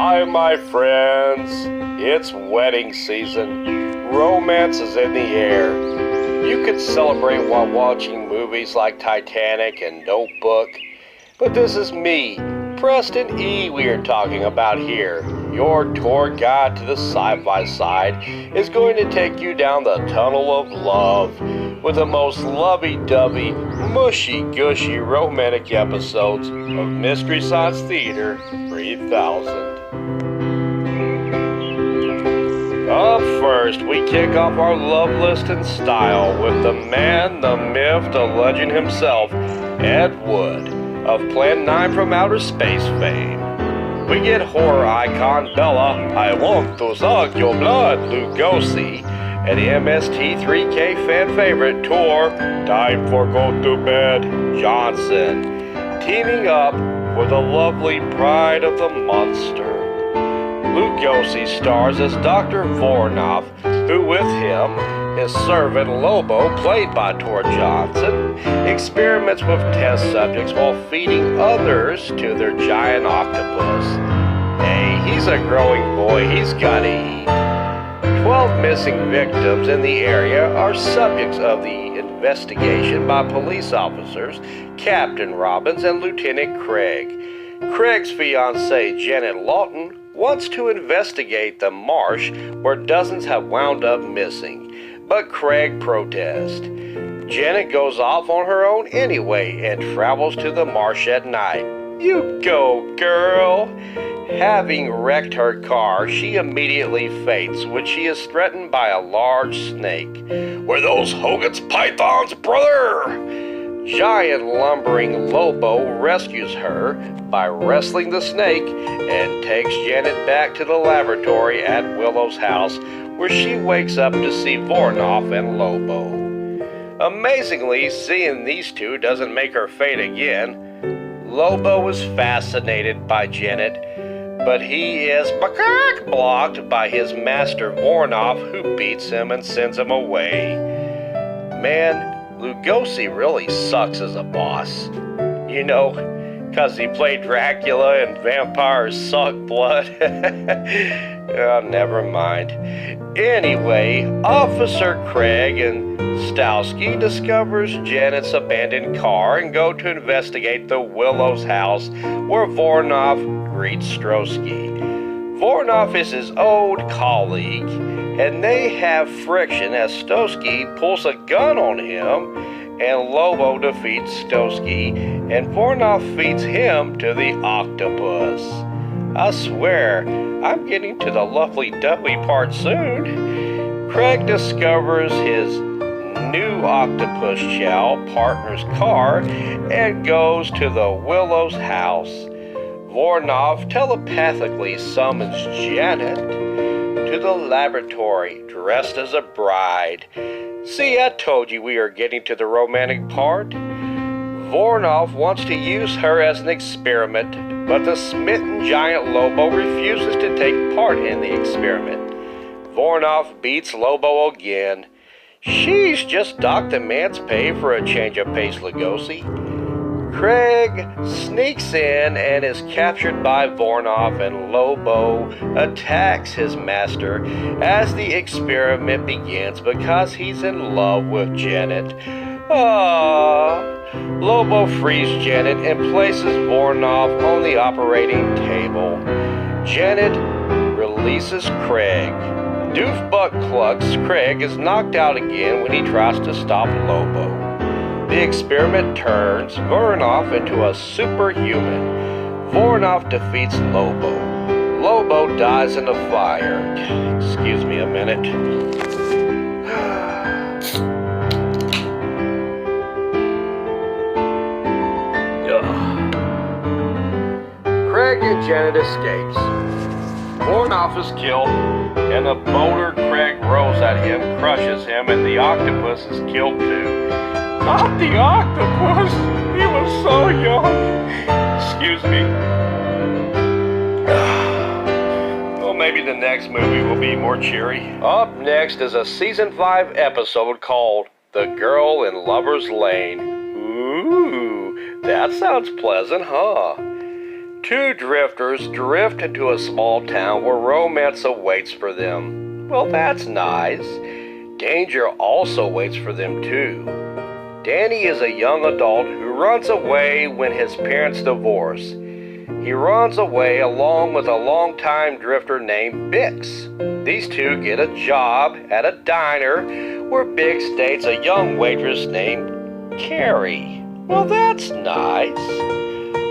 Hi, my friends. It's wedding season. Romance is in the air. You could celebrate while watching movies like Titanic and Notebook. But this is me, Preston E. we are talking about here. Your tour guide to the sci-fi side is going to take you down the tunnel of love with the most lovey-dovey, mushy-gushy romantic episodes of Mystery Science Theater 3000. Up first, we kick off our love list in style with the man, the myth, the legend himself, Ed Wood, of Plan 9 from Outer Space fame. We get horror icon Bella, I want to suck your blood, Lugosi, and the MST3K fan favorite tour, Time for Go to Bed, Johnson, teaming up for the lovely Bride of the Monster. Lugosi stars as Dr. Voronoff, who with him, his servant Lobo, played by Tor Johnson, experiments with test subjects while feeding others to their giant octopus. Hey, he's a growing boy, he's gotta eat. 12 missing victims in the area are subjects of the investigation by police officers Captain Robbins and Lieutenant Craig. Craig's fiancée, Janet Lawton, wants to investigate the Marsh where dozens have wound up missing, but Craig protests. Janet goes off on her own anyway and travels to the Marsh at night. You go, girl! Having wrecked her car, she immediately faints when she is threatened by a large snake. We're those Hogan's pythons, brother! Giant lumbering Lobo rescues her by wrestling the snake and takes Janet back to the laboratory at Willow's house, where she wakes up to see Voronoff and Lobo. Amazingly, seeing these two doesn't make her faint again. Lobo is fascinated by Janet, but he is blocked by his master Voronoff, who beats him and sends him away. Man, Lugosi really sucks as a boss. You know, 'cause he played Dracula and vampires suck blood. Oh, never mind. Anyway, Officer Craig and Stowski discovers Janet's abandoned car and go to investigate the Willow's house where Voronoff greets Strosky. Voronoff is his old colleague, and they have friction as Stosky pulls a gun on him, and Lobo defeats Stosky, and Voronoff feeds him to the octopus. I swear, I'm getting to the lovely-dovey part soon. Craig discovers his new octopus chow partner's car and goes to the Willow's house. Voronoff telepathically summons Janet to the laboratory dressed as a bride. See, I told you we are getting to the romantic part. Voronoff wants to use her as an experiment, but the smitten giant Lobo refuses to take part in the experiment. Voronoff beats Lobo again. She's just docked the man's pay for a change of pace, Lugosi. Craig sneaks in and is captured by Voronoff, and Lobo attacks his master as the experiment begins because he's in love with Janet. Lobo frees Janet and places Voronoff on the operating table. Janet releases Craig. Doofbutt Clucks Craig is knocked out again when he tries to stop Lobo. The experiment turns Voronoff into a superhuman. Voronoff defeats Lobo. Lobo dies in a fire. Excuse me a minute. Craig and Janet escapes. Voronoff is killed, and the boulder Craig throws at him crushes him, and the octopus is killed too. Not the octopus! He was so young! Excuse me. Well, maybe the next movie will be more cheery. Up next is a Season 5 episode called The Girl in Lover's Lane. Ooh, that sounds pleasant, huh? Two drifters drift into a small town where romance awaits for them. Well, that's nice. Danger also waits for them too. Danny is a young adult who runs away when his parents divorce. He runs away along with a longtime drifter named Bix. These two get a job at a diner where Bix dates a young waitress named Carrie. Well, that's nice.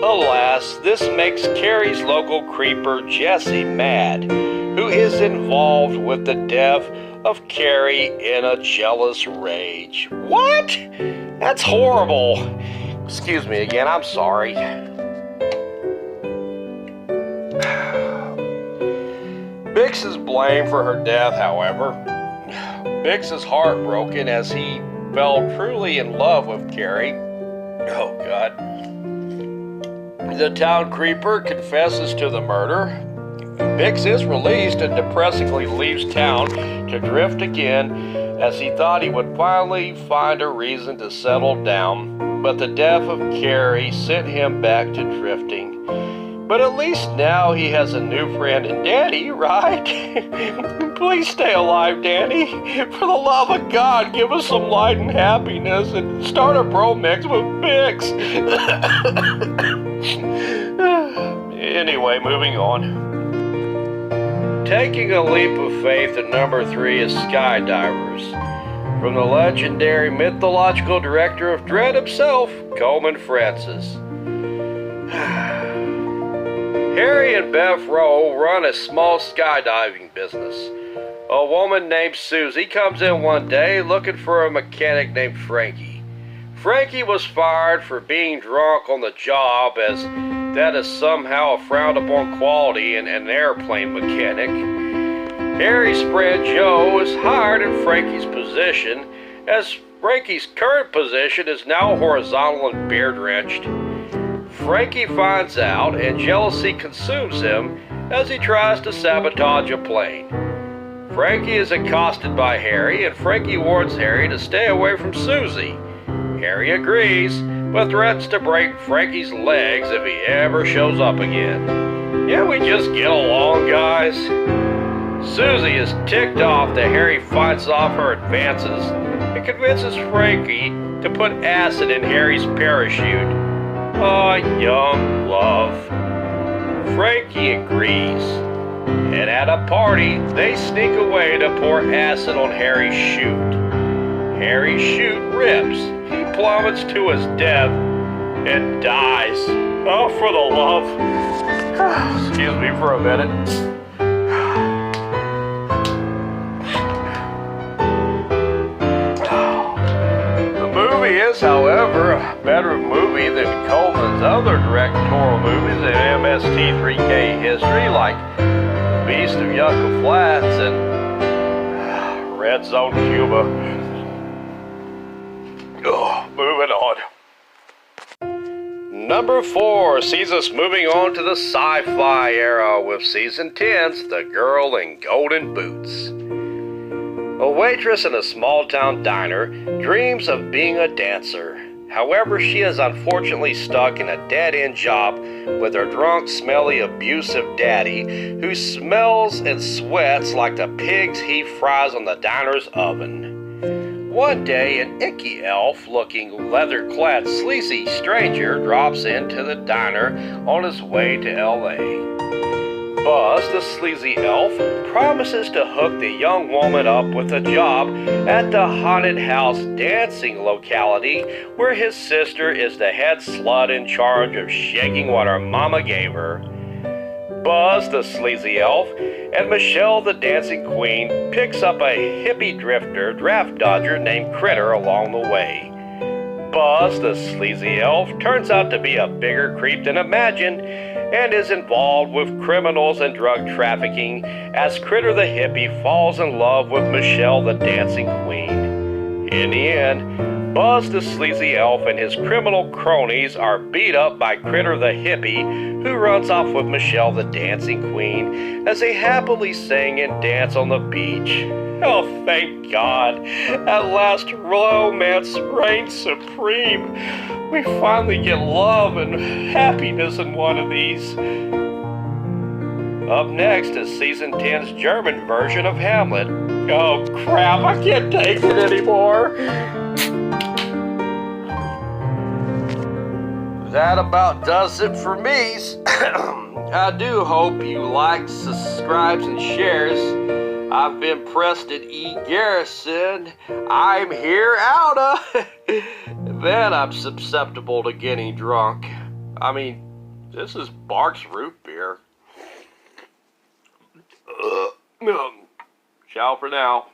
Alas, this makes Carrie's local creeper Jesse mad, who is involved with the death of Carrie in a jealous rage. What? That's horrible. Excuse me again, I'm sorry. Bix is blamed for her death, however. Bix is heartbroken as he fell truly in love with Carrie. Oh, God. The town creeper confesses to the murder. Bix is released and depressingly leaves town to drift again as he thought he would finally find a reason to settle down, but the death of Carrie sent him back to drifting. But at least now he has a new friend in Danny, right? Please stay alive, Danny. For the love of God, give us some light and happiness and start a bromance with Bix. Anyway, moving on. Taking a leap of faith at number 3 is Skydivers. From the legendary mythological director of Dread himself, Coleman Francis. Harry and Beth Rowe run a small skydiving business. A woman named Susie comes in one day looking for a mechanic named Frankie. Frankie was fired for being drunk on the job, as that is somehow a frowned upon quality in an airplane mechanic. Harry's friend Joe is hired in Frankie's position, as Frankie's current position is now horizontal and beer-drenched. Frankie finds out and jealousy consumes him as he tries to sabotage a plane. Frankie is accosted by Harry and Frankie warns Harry to stay away from Susie. Harry agrees, but threatens to break Frankie's legs if he ever shows up again. Yeah, we just get along, guys. Susie is ticked off that Harry fights off her advances and convinces Frankie to put acid in Harry's parachute. Ah, young love. Frankie agrees, and at a party, they sneak away to pour acid on Harry's chute. Harry's chute rips. He plummets to his death and dies. Oh, for the love. Excuse me for a minute. Is, however, a better movie than Coleman's other directorial movies in MST3K history, like Beast of Yucca Flats and Red Zone Cuba. Moving on. Number 4 sees us moving on to the sci-fi era with Season 10's The Girl in Golden Boots. A waitress in a small-town diner dreams of being a dancer. However, she is unfortunately stuck in a dead-end job with her drunk, smelly, abusive daddy who smells and sweats like the pigs he fries on the diner's oven. One day, an icky elf-looking, leather-clad, sleazy stranger drops into the diner on his way to L.A. Buzz, the sleazy elf, promises to hook the young woman up with a job at the haunted house dancing locality where his sister is the head slut in charge of shaking what her mama gave her. Buzz, the sleazy elf, and Michelle, the dancing queen, picks up a hippie drifter draft dodger named Critter along the way. Buzz, the sleazy elf, turns out to be a bigger creep than imagined and is involved with criminals and drug trafficking as Critter the hippie falls in love with Michelle the dancing queen. In the end, Buzz the sleazy elf and his criminal cronies are beat up by Critter the hippie, who runs off with Michelle the dancing queen as they happily sing and dance on the beach. Oh, thank God. At last, romance reigns supreme. We finally get love and happiness in one of these. Up next is Season 10's German version of Hamlet. Oh, crap, I can't take it anymore. That about does it for me. I do hope you like, subscribes, and shares. I've been Preston E. Garrison. I'm here outa. Man, I'm susceptible to getting drunk. I mean, this is Barks root beer. Ciao for now.